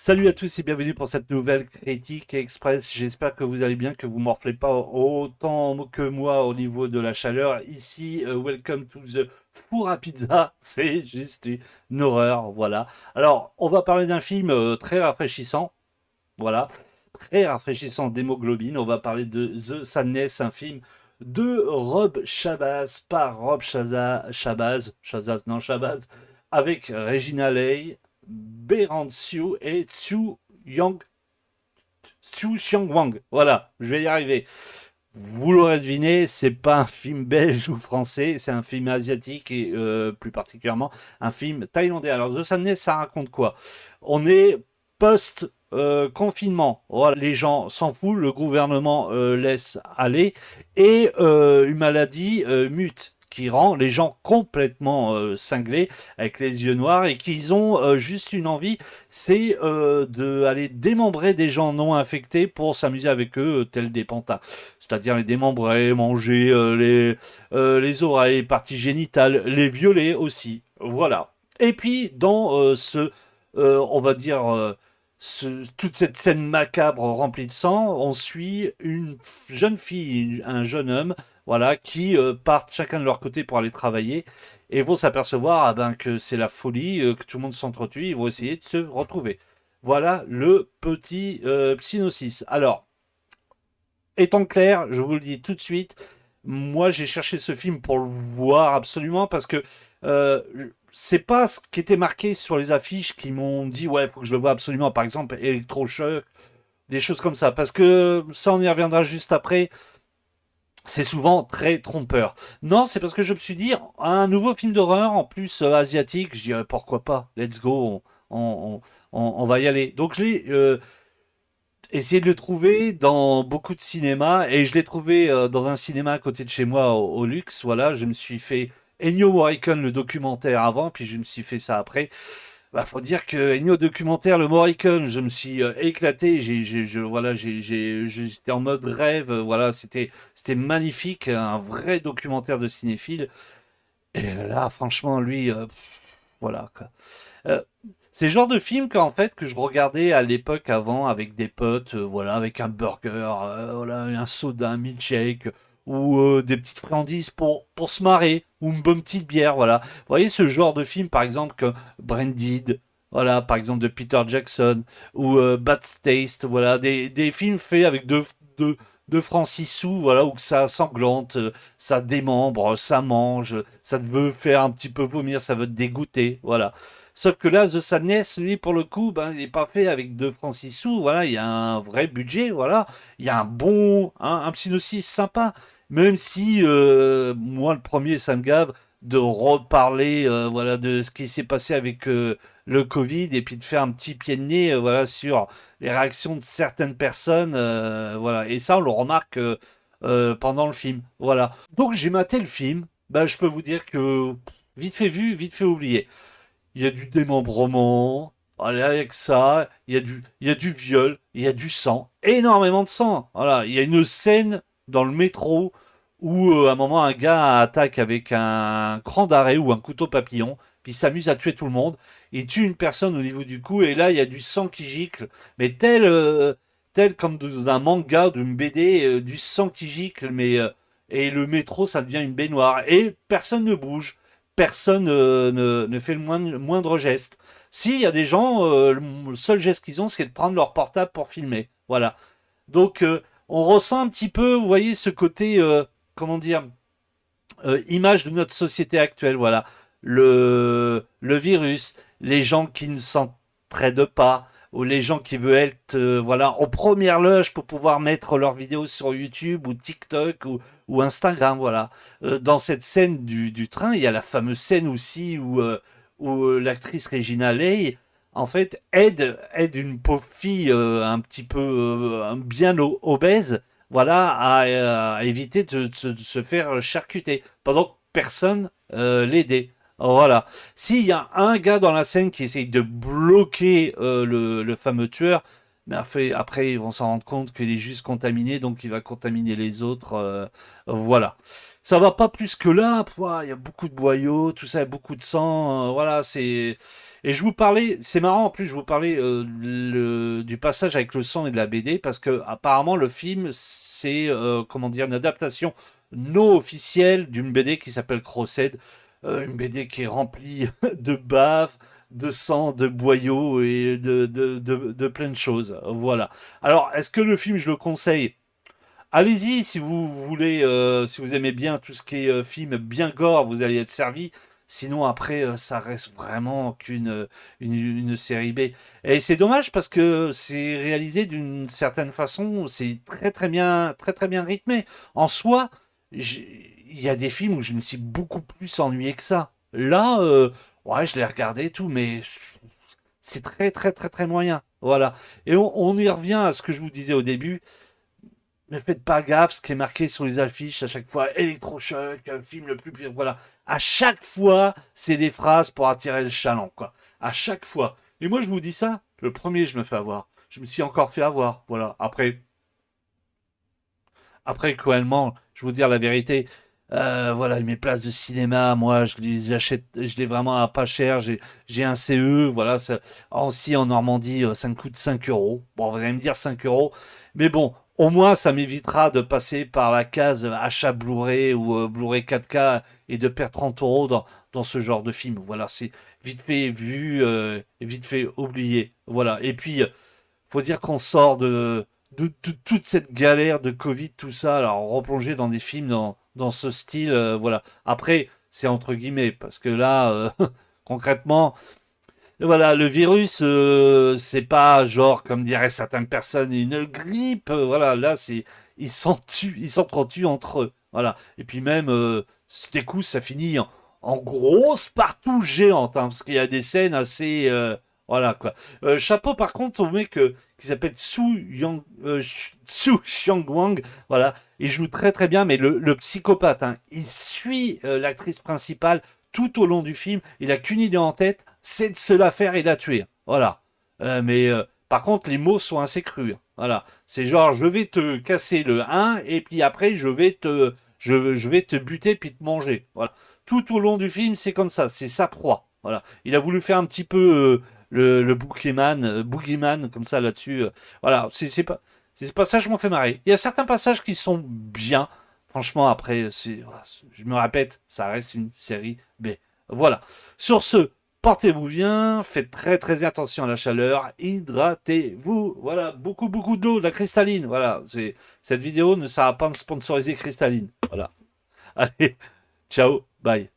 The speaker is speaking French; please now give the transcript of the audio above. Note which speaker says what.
Speaker 1: Salut à tous et bienvenue pour cette nouvelle critique express. J'espère que vous allez bien, que vous morflez pas autant que moi au niveau de la chaleur. Ici, welcome to the four à pizza. C'est juste une horreur, voilà. Alors, on va parler d'un film très rafraîchissant, voilà. Très rafraîchissant d'hémoglobine. On va parler de The Sadness, un film de Rob Shabazz, par Rob Shabazz, avec Regina Leigh, Beiran Xiu et Tzu Xiang Wang. Voilà, je vais y arriver. Vous l'aurez deviné, c'est pas un film belge ou français, c'est un film asiatique et plus particulièrement un film thaïlandais. Alors The Sadness, ça raconte quoi? On est post confinement. Voilà, les gens s'en foutent, le gouvernement laisse aller et une maladie mute qui rend les gens complètement cinglés avec les yeux noirs et qu'ils ont juste une envie, c'est d'aller démembrer des gens non infectés pour s'amuser avec eux, tels des pantins, c'est-à-dire les démembrer, manger les oreilles, les parties génitales, les violer aussi. Voilà. Et puis, dans on va dire, toute cette scène macabre remplie de sang, on suit une jeune fille, un jeune homme, voilà, qui partent chacun de leur côté pour aller travailler et vont s'apercevoir que c'est la folie, que tout le monde s'entretue, ils vont essayer de se retrouver. Voilà le petit synopsis. Alors, étant clair, je vous le dis tout de suite, moi j'ai cherché ce film pour le voir absolument parce que euh, c'est pas ce qui était marqué sur les affiches qui m'ont dit ouais, faut que je le voie absolument. Par exemple, électrochoc, des choses comme ça. Parce que ça, on y reviendra juste après. C'est souvent très trompeur. Non, c'est parce que je me suis dit, un nouveau film d'horreur, en plus asiatique, je dirais pourquoi pas, let's go, on va y aller. Donc j'ai essayer de le trouver dans beaucoup de cinémas et je l'ai trouvé dans un cinéma à côté de chez moi au Luxe. Voilà, je me suis fait Ennio Morricone le documentaire avant, puis je me suis fait ça après. Bah, faut dire que Ennio documentaire, le Morricone, je me suis éclaté. Voilà, j'étais en mode rêve. Voilà, c'était magnifique, un vrai documentaire de cinéphile. Et là, franchement, lui, voilà quoi. Euh, c'est le genre de film qu'en fait que je regardais à l'époque avant avec des potes, voilà, avec un burger, voilà, un soda, un milkshake ou des petites friandises pour se marrer ou une bonne petite bière, voilà. Vous voyez ce genre de film par exemple que Branded, voilà, par exemple de Peter Jackson ou Bad Taste, voilà, des films faits avec de francs 6 sous, voilà, où que ça sanglante, ça démembre, ça mange, ça te veut faire un petit peu vomir, ça veut te dégoûter, voilà. Sauf que là, The Sadness, lui, pour le coup, ben, il n'est pas fait avec 2 francs 6 sous. Voilà, il y a un vrai budget. Voilà, il y a un bon, un synopsis sympa. Même si, moi, le premier, ça me gave de reparler, voilà, de ce qui s'est passé avec le Covid et puis de faire un petit pied de nez, voilà, sur les réactions de certaines personnes, voilà. Et ça, on le remarque pendant le film. Voilà. Donc, j'ai maté le film. Ben, je peux vous dire que vite fait vu, vite fait oublié. Il y a du démembrement. Allez, avec ça, il y a du viol, il y a du sang, énormément de sang. Voilà, il y a une scène dans le métro où à un moment un gars attaque avec un cran d'arrêt ou un couteau papillon, puis s'amuse à tuer tout le monde. Il tue une personne au niveau du cou et là il y a du sang qui gicle, mais tel comme dans un manga, d'une BD, du sang qui gicle, et le métro ça devient une baignoire et personne ne bouge. Personne ne fait moindre geste. Si, il y a des gens, le seul geste qu'ils ont, c'est de prendre leur portable pour filmer. Voilà. Donc, on ressent un petit peu, vous voyez, ce côté, comment dire, image de notre société actuelle. Voilà. Le virus, les gens qui ne s'entraident pas, ou les gens qui veulent être voilà, en première loge pour pouvoir mettre leurs vidéos sur YouTube ou TikTok ou Instagram. Voilà. Dans cette scène du train, il y a la fameuse scène aussi où l'actrice Regina Leigh en fait aide une pauvre fille un petit peu bien obèse, voilà, à éviter de se faire charcuter pendant que personne l'aidait. Voilà. S'il y a un gars dans la scène qui essaye de bloquer le fameux tueur, mais après, ils vont s'en rendre compte qu'il est juste contaminé, donc il va contaminer les autres. Voilà. Ça va pas plus que là. Il y a beaucoup de boyaux, tout ça, beaucoup de sang. Voilà, c'est. Et je vous parlais, c'est marrant en plus, je vous parlais du passage avec le sang et de la BD parce que apparemment le film c'est comment dire une adaptation non officielle d'une BD qui s'appelle Crossed, une BD qui est remplie de bave, de sang, de boyaux et de plein de choses. Voilà. Alors, est-ce que le film je le conseille? Allez-y si vous voulez, si vous aimez bien tout ce qui est film bien gore, vous allez être servi. Sinon, après, ça reste vraiment une série B. Et c'est dommage parce que c'est réalisé d'une certaine façon, c'est très très bien rythmé. En soi, il y a des films où je me suis beaucoup plus ennuyé que ça. Là, ouais, je l'ai regardé et tout, mais c'est très très très très moyen. Voilà. Et on y revient à ce que je vous disais au début. Ne faites pas gaffe, ce qui est marqué sur les affiches à chaque fois, électrochoc, film le plus pire, voilà. À chaque fois, c'est des phrases pour attirer le chaland, quoi. À chaque fois. Et moi, je vous dis ça, le premier, je me fais avoir. Je me suis encore fait avoir, voilà. Après, cruellement, je vais vous dire la vérité. Voilà, mes places de cinéma, moi, je les achète, je les vraiment à pas cher. J'ai un CE, voilà. Ça, aussi en Normandie, ça me coûte 5 euros. Bon, vous allez me dire 5 euros. Mais bon, au moins, ça m'évitera de passer par la case achat Blu-ray ou Blu-ray 4K et de perdre 30 euros dans ce genre de film. Voilà, c'est vite fait vu, et vite fait oublié. Voilà. Et puis, faut dire qu'on sort de toute cette galère de Covid, tout ça, alors replonger dans des films dans ce style, voilà. Après, c'est entre guillemets, parce que là, concrètement, voilà, le virus, c'est pas genre, comme diraient certaines personnes, une grippe, voilà, là, ils s'entretuent entre eux, voilà. Et puis même, des coups, ça finit en grosse partout géante, hein, parce qu'il y a des scènes assez, voilà, quoi. Chapeau, par contre, au mec qui s'appelle Su Xiangwang, voilà, il joue très très bien, mais le psychopathe, hein, il suit l'actrice principale tout au long du film, il a qu'une idée en tête, c'est de se la faire et la tuer. Voilà. Mais par contre, les mots sont assez crus. Voilà. C'est genre, je vais te casser le 1 et puis après, je vais te buter puis te manger. Voilà. Tout au long du film, c'est comme ça. C'est sa proie. Voilà. Il a voulu faire un petit peu le boogeyman, comme ça là-dessus. Voilà. C'est pas ça, je m'en fais marrer. Il y a certains passages qui sont bien. Franchement, après, voilà, je me répète, ça reste une série B. Voilà. Sur ce, portez-vous bien, faites très très attention à la chaleur, hydratez-vous. Voilà, beaucoup beaucoup d'eau, de la cristalline. Voilà, cette vidéo ne sera pas sponsorisée cristalline. Voilà. Allez, ciao, bye.